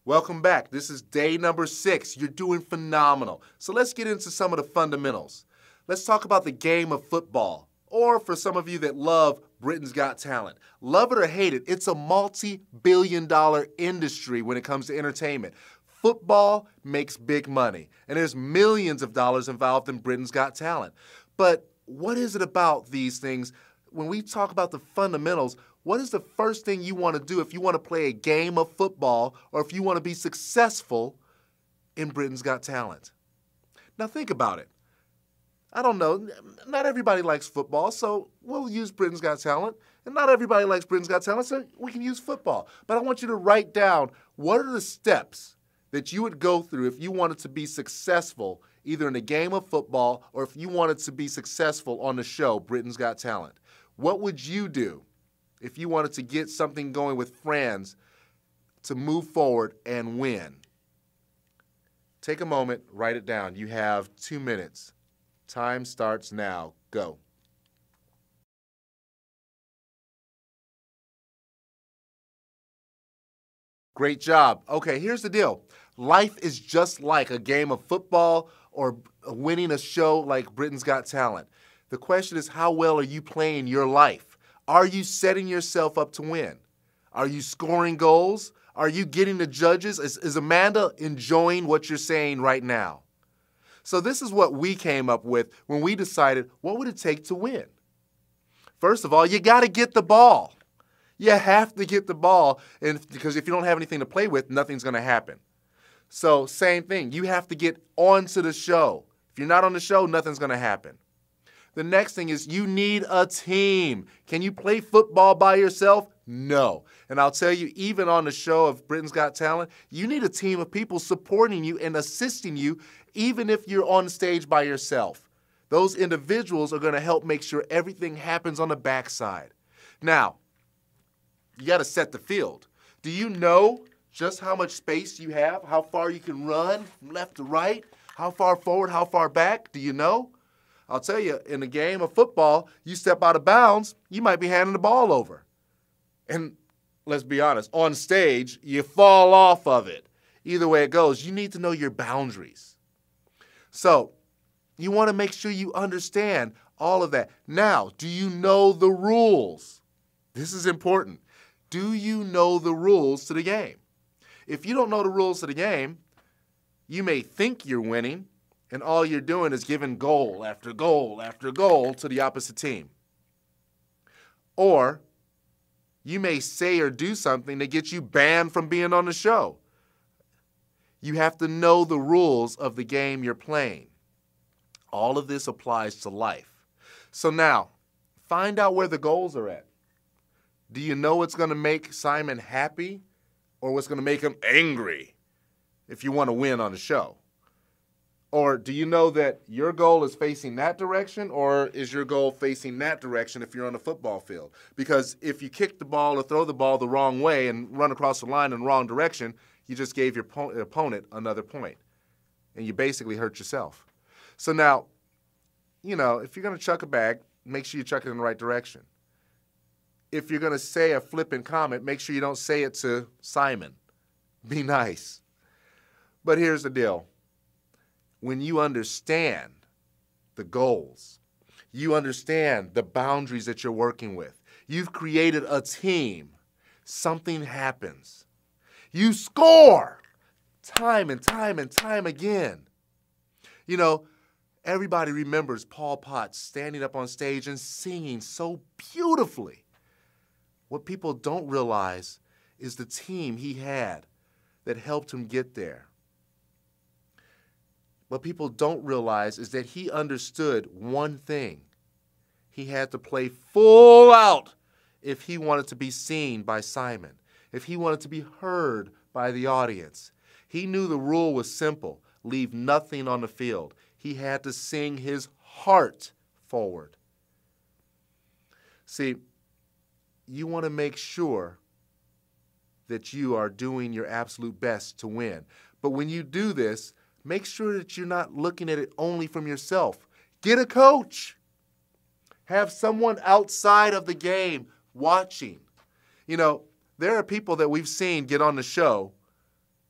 Welcome back. This is day number 6. You're doing phenomenal. So let's get into some of the fundamentals. Let's talk about the game of football. Or for some of you that love Britain's Got Talent. Love it or hate it, it's a multi-billion-dollar industry when it comes to entertainment. Football makes big money, and there's millions of dollars involved in Britain's Got Talent. But what is it about these things? When we talk about the fundamentals, what is the first thing you want to do if you want to play a game of football or if you want to be successful in Britain's Got Talent? Now think about it. I don't know, not everybody likes football, so we'll use Britain's Got Talent. And not everybody likes Britain's Got Talent, so we can use football. But I want you to write down what are the steps that you would go through if you wanted to be successful either in a game of football or if you wanted to be successful on the show, Britain's Got Talent. What would you do if you wanted to get something going with friends to move forward and win? Take a moment, write it down. You have 2 minutes. Time starts now. Go. Great job. Okay, here's the deal. Life is just like a game of football or winning a show like Britain's Got Talent. The question is, how well are you playing your life? Are you setting yourself up to win? Are you scoring goals? Are you getting the judges? Is Amanda enjoying what you're saying right now? So this is what we came up with when we decided what would it take to win. First of all, you got to get the ball. You have to get the ball, and because if you don't have anything to play with, nothing's going to happen. So same thing, you have to get onto the show. If you're not on the show, nothing's going to happen. The next thing is you need a team. Can you play football by yourself? No. And I'll tell you, even on the show of Britain's Got Talent, you need a team of people supporting you and assisting you, even if you're on stage by yourself. Those individuals are going to help make sure everything happens on the backside. Now, you got to set the field. Do you know just how much space you have, how far you can run from left to right, how far forward, how far back? Do you know? I'll tell you, in a game of football, you step out of bounds, you might be handing the ball over. And let's be honest, on stage, you fall off of it. Either way it goes, you need to know your boundaries. So you want to make sure you understand all of that. Now, do you know the rules? This is important. Do you know the rules to the game? If you don't know the rules to the game, you may think you're winning, and all you're doing is giving goal after goal after goal to the opposite team. Or you may say or do something that gets you banned from being on the show. You have to know the rules of the game you're playing. All of this applies to life. So now, find out where the goals are at. Do you know what's going to make Simon happy or what's going to make him angry if you want to win on the show? Or do you know that your goal is facing that direction, or is your goal facing that direction if you're on the football field? Because if you kick the ball or throw the ball the wrong way and run across the line in the wrong direction, you just gave your opponent another point, and you basically hurt yourself. So now, you know, if you're going to chuck a bag, make sure you chuck it in the right direction. If you're going to say a flippant comment, make sure you don't say it to Simon. Be nice. But here's the deal. When you understand the goals, you understand the boundaries that you're working with, you've created a team, something happens. You score time and time and time again. You know, everybody remembers Paul Potts standing up on stage and singing so beautifully. What people don't realize is the team he had that helped him get there. What people don't realize is that he understood one thing. He had to play full out if he wanted to be seen by Simon, if he wanted to be heard by the audience. He knew the rule was simple: leave nothing on the field. He had to sing his heart forward. See, you want to make sure that you are doing your absolute best to win. But when you do this, make sure that you're not looking at it only from yourself. Get a coach. Have someone outside of the game watching. You know, there are people that we've seen get on the show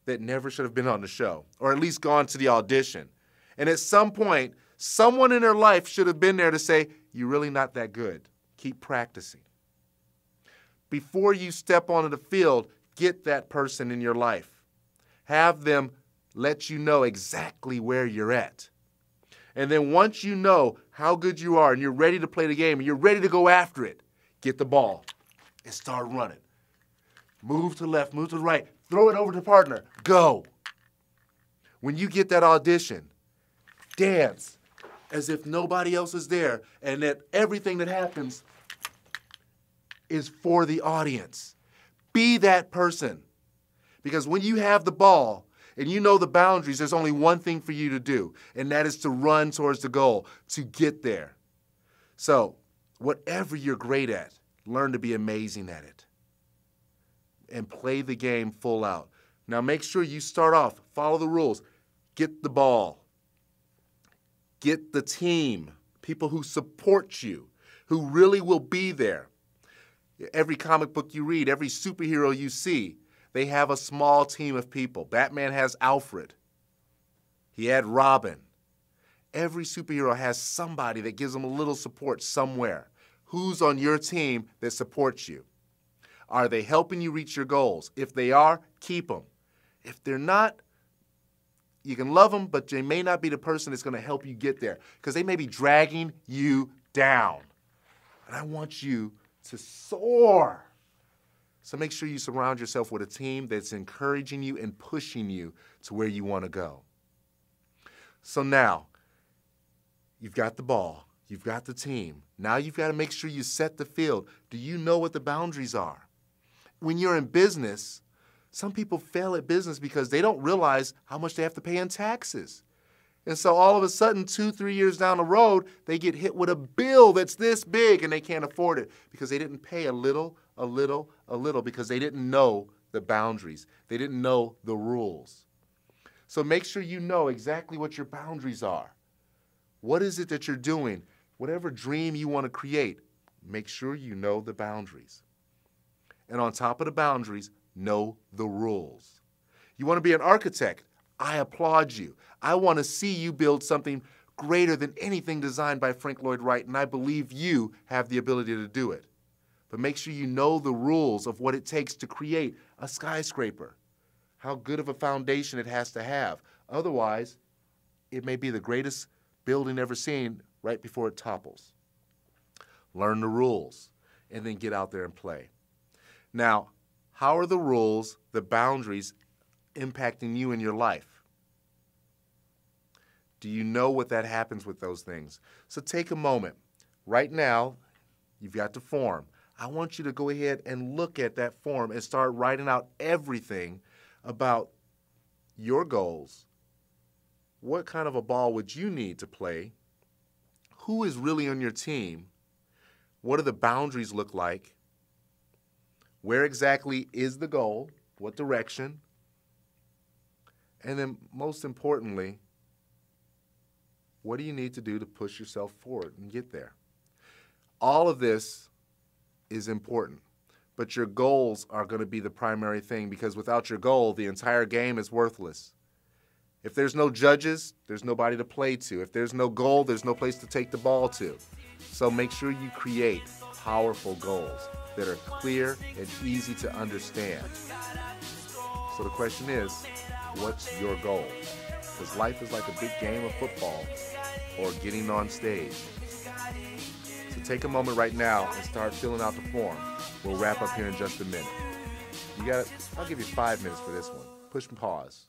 that never should have been on the show, or at least gone to the audition. And at some point, someone in their life should have been there to say, you're really not that good. Keep practicing. Before you step onto the field, get that person in your life. Have them let you know exactly where you're at. And then once you know how good you are and you're ready to play the game and you're ready to go after it, get the ball and start running. Move to the left, move to the right, throw it over to the partner, go. When you get that audition, dance as if nobody else is there and that everything that happens is for the audience. Be that person. Because when you have the ball and you know the boundaries, there's only one thing for you to do, and that is to run towards the goal, to get there. So, whatever you're great at, learn to be amazing at it. And play the game full out. Now make sure you start off, follow the rules, get the ball. Get the team, people who support you, who really will be there. Every comic book you read, every superhero you see, they have a small team of people. Batman has Alfred. He had Robin. Every superhero has somebody that gives them a little support somewhere. Who's on your team that supports you? Are they helping you reach your goals? If they are, keep them. If they're not, you can love them, but they may not be the person that's going to help you get there because they may be dragging you down. And I want you to soar. So make sure you surround yourself with a team that's encouraging you and pushing you to where you want to go. So now, you've got the ball. You've got the team. Now you've got to make sure you set the field. Do you know what the boundaries are? When you're in business, some people fail at business because they don't realize how much they have to pay in taxes. And so all of a sudden, 2-3 years down the road, they get hit with a bill that's this big and they can't afford it because they didn't pay a little because they didn't know the boundaries. They didn't know the rules. So make sure you know exactly what your boundaries are. What is it that you're doing? Whatever dream you want to create, make sure you know the boundaries. And on top of the boundaries, know the rules. You want to be an architect? I applaud you. I want to see you build something greater than anything designed by Frank Lloyd Wright, and I believe you have the ability to do it. But make sure you know the rules of what it takes to create a skyscraper, how good of a foundation it has to have. Otherwise, it may be the greatest building ever seen right before it topples. Learn the rules, and then get out there and play. Now, how are the rules, the boundaries, impacting you in your life? Do you know what that happens with those things? So take a moment. Right now, you've got the form. I want you to go ahead and look at that form and start writing out everything about your goals. What kind of a ball would you need to play? Who is really on your team? What do the boundaries look like? Where exactly is the goal? What direction? And then most importantly, what do you need to do to push yourself forward and get there? All of this is important, but your goals are going to be the primary thing because without your goal, the entire game is worthless. If there's no judges, there's nobody to play to. If there's no goal, there's no place to take the ball to. So make sure you create powerful goals that are clear and easy to understand. So the question is, what's your goal? Because life is like a big game of football or getting on stage. So take a moment right now and start filling out the form. We'll wrap up here in just a minute. I'll give you 5 minutes for this one. Push and pause.